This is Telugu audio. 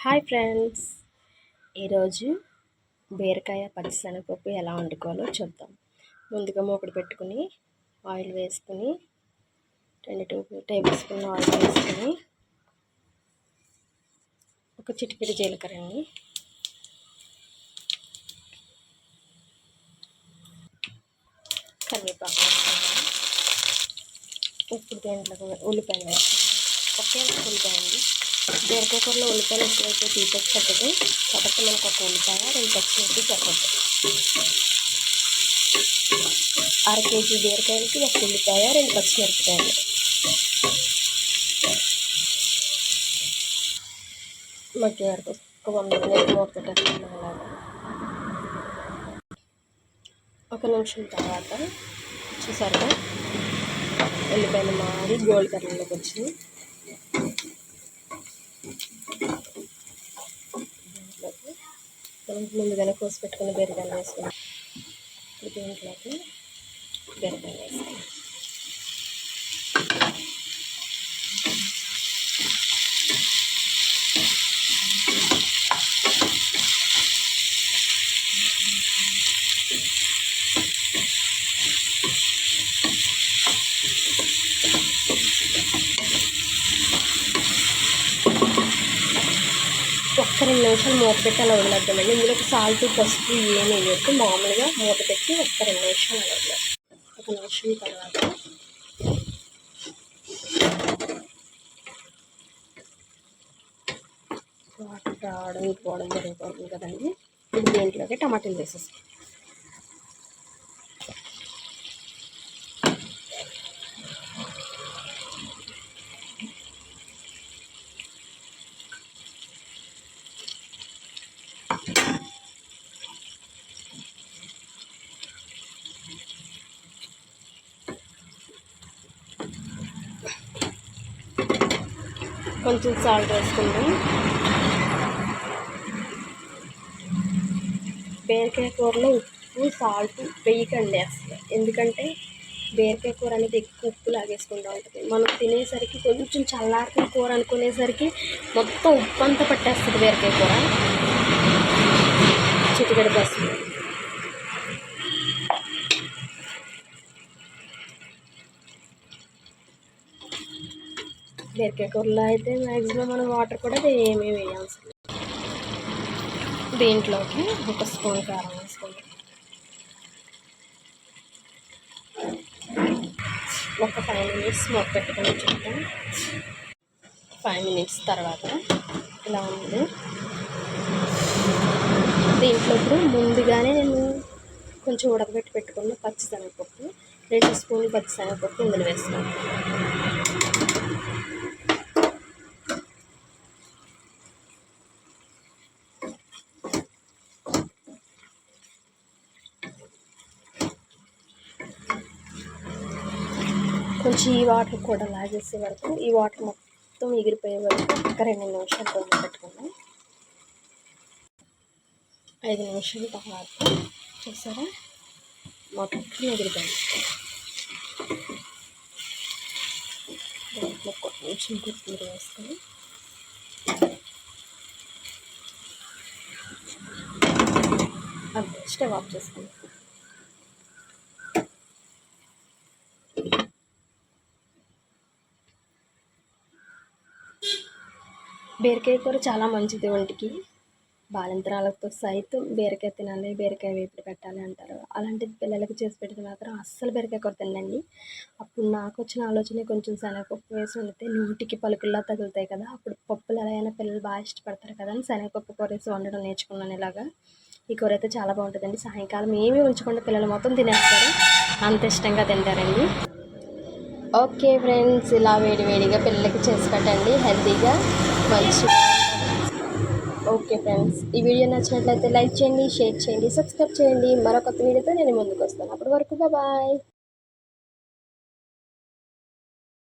హాయ్ ఫ్రెండ్స్, ఈరోజు బీరకాయ పచ్చిశనగపప్పు ఎలా వండుకోవాలో చూద్దాం. ముందుగా మూకుడు పెట్టుకుని ఆయిల్ వేసుకుని 22 టేబుల్ స్పూన్ ఆయిల్ వేసుకుని ఒక చిటికెడు జీలకర్ర అండి, కరివేపాకు వేసుకున్నాను. ఇప్పుడు దీంట్లో ఉల్లిపాయలు వేసుకున్నాను. ఒకే ఉల్లిపాయ అండి. బీరకాయ కూరలో ఉల్లిపాయలు ఎక్కువైతే తీపి పట్టదు కాబట్టి మనకు ఒక ఉల్లిపాయ 2 పచ్చిమిర్చి సరిపోతుంది. 1/2 కేజీ బీరకాయలకి 1 ఉల్లిపాయ 2 పచ్చిమిరపకాయలు. మధ్య వరకు ఒక 1 మినిట్ మూత పెట్టేసుకున్నాం. అలాగా 1 నిమిషం తర్వాత చూసారుగా ఉల్లిపాయలు మారి గోల్డ్ కలర్లోకి వచ్చింది. మనం ముందుగానే కోసి పెట్టుకుని బీరకాయలు వేసుకున్నాం. దీంట్లోకి బీరకాయలు వేసుకున్నాం. ఒక్క 2 నిమిషాలు మూత పెట్టి అలా వదిలేద్దామండి. ఇందులోకి సాల్ట్ పసుపు ఏమీ వేయద్దు. మామూలుగా మూత పెట్టి ఒక్క 2 నిమిషాలు అలా వదిలేద్దాం. 1 నిమిషం తర్వాత వాటర్ రావడం పోవడం జరిగిపోతుంది కదండి. ఇప్పుడు దీంట్లోకి టమాటాలు వేసేస్తాం. కొంచెం సాల్ట్ వేసుకుందాం. బీరకాయ కూరలో ఉప్పు సాల్ట్ వేయకండి అసలు, ఎందుకంటే బీరకాయ కూర అనేది ఎక్కువ ఉప్పు లాగేసుకుంటూ ఉంటుంది. మనం తినేసరికి కొంచెం చల్లారిన కూర అనుకునేసరికి మొత్తం ఉప్పు అంతా పట్టేస్తుంది బీరకాయ కూర. చిటికెడు పసుపు, బీరకాయ కూరలో అయితే మ్యాక్సిమం మనం వాటర్ కూడా ఏమీ వేయాల్సి లేదు. దీంట్లోకి 1 స్పూన్ కారం వేసుకోండి. ఒక 5 మినిట్స్ మూత పెట్టుకొని చూద్దాం. 5 మినిట్స్ తర్వాత ఇలా ఉంది. దీంట్లో ఇప్పుడు ముందుగానే నేను కొంచెం ఉడకబెట్టి పెట్టుకున్న పచ్చిశనగపప్పు 2 స్పూన్లు పచ్చిశనగపప్పు ఇందులో వేస్తాను. కొంచెం ఈ వాటర్ కూడా లాగేసే వరకు, ఈ వాటర్ మొత్తం ఎగిరిపోయే వరకు ఒక 2 నిమిషాలు పొయ్యి పెట్టుకున్నాం. 5 నిమిషాల తర్వాత చూసారా మొత్తం ఎగిరిపోయింది. దాంట్లో కొంచెం కొత్తిమీర వేసుకొని అంతే, స్టవ్ ఆఫ్ చేసుకుంటాం. బీరకాయ కూర చాలా మంచిది ఒంటికి. బాలింతరాలతో సైతం బీరకాయ తినాలి, బీరకాయ వేపుడు పెట్టాలి అంటారు. అలాంటిది పిల్లలకి చేసి పెడితే మాత్రం అస్సలు బీరకాయ కూర తినండి. అప్పుడు నాకు వచ్చిన ఆలోచన కొంచెం శనగపప్పు వేసి వండితే నోటికి పలుకుల్లా తగులుతాయి కదా, అప్పుడు పప్పులు ఎలా అయినా పిల్లలు బాగా ఇష్టపడతారు కదా అని శనగపప్పు కూర వేసి వండడం నేర్చుకున్నాను. ఇలాగా ఈ కూర అయితే చాలా బాగుంటుందండి. సాయంకాలం ఏమీ ఉంచకుండా పిల్లలు మొత్తం తినేస్తారు, అంత ఇష్టంగా తింటారండి. ఓకే ఫ్రెండ్స్, ఇలా వేడివేడిగా పిల్లలకి చేసి పెట్టండి, హెల్తీగా మంచిగా. ఓకే ఫ్రెండ్స్, ఈ వీడియో నచ్చినట్లయితే లైక్ చేయండి, షేర్ చేయండి, సబ్స్క్రైబ్ చేయండి. మరొక వీడియోతో నేను ముందుకు వస్తాను. అప్పటి వరకు బాయ్.